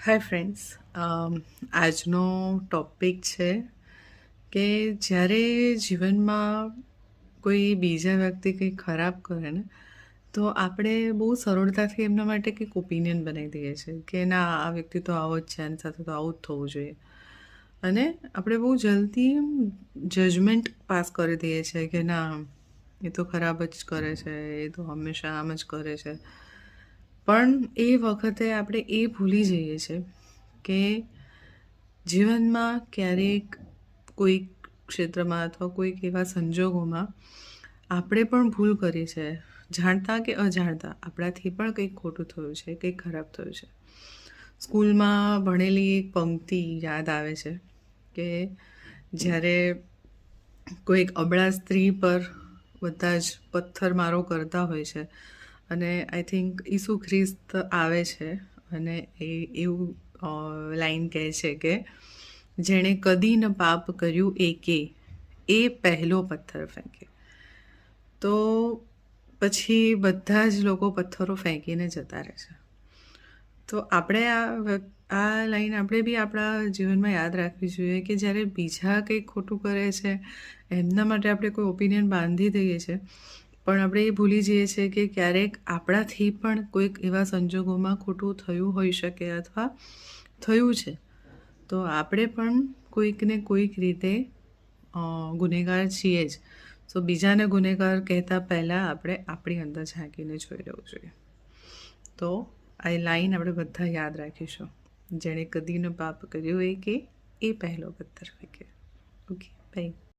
Hi friends, આજનો topic છે કે જ્યારે જીવનમાં કોઈ બીજા વ્યક્તિ કંઈ ખરાબ કરે ને તો આપણે બહુ સરળતાથી એમના માટે કંઈક ઓપિનિયન બનાવી દઈએ છીએ કે ના, આ વ્યક્તિ તો આવો જ છે, આની સાથે તો આવું જ થવું જોઈએ. અને આપણે બહુ જલ્દી જજમેન્ટ પાસ કરી દઈએ છીએ કે ના, એ તો ખરાબ જ કરે છે, એ તો હંમેશા આમ જ કરે છે. પણ એ વખતે આપણે એ ભૂલી જઈએ છીએ કે જીવનમાં ક્યારેક કોઈક ક્ષેત્રમાં અથવા કોઈક એવા સંજોગોમાં આપણે પણ ભૂલ કરી છે, જાણતા કે અજાણતા આપણાથી પણ કંઈક ખોટું થયું છે, કંઈક ખરાબ થયું છે. સ્કૂલમાં ભણેલી એક પંક્તિ યાદ આવે છે કે જ્યારે કોઈક અબળા સ્ત્રી પર બધા જ પથ્થરમારો કરતા હોય છે અને આઈ થિંક ઈસુ ખ્રિસ્ત આવે છે અને એવું લાઈન કહે છે કે જેણે કદી ન પાપ કર્યું એ પહેલો પથ્થર ફેંકે. તો પછી બધા જ લોકો પથ્થરો ફેંકીને જતા રહે છે. તો આપણે આ લાઈન આપણે બી આપણા જીવનમાં યાદ રાખવી જોઈએ કે જ્યારે બીજા કંઈક ખોટું કરે છે એમના માટે આપણે કોઈ ઓપિનિયન બાંધી દઈએ છીએ, પણ આપણે એ ભૂલી જઈએ છીએ કે ક્યારેક આપણાથી પણ કોઈક એવા સંજોગોમાં ખોટું થયું હોઈ શકે અથવા થયું છે. તો આપણે પણ કોઈકને કોઈક રીતે ગુનેગાર છીએ જ. સો બીજાને ગુનેગાર કહેતા પહેલાં આપણે આપણી અંદર ઝાંકીને જોઈ લેવું જોઈએ. તો આ લાઈન આપણે બધા યાદ રાખીશું. જેણે કદીનું પાપ કર્યું એ પહેલો પથ્થર ફેંકે. Okay, by.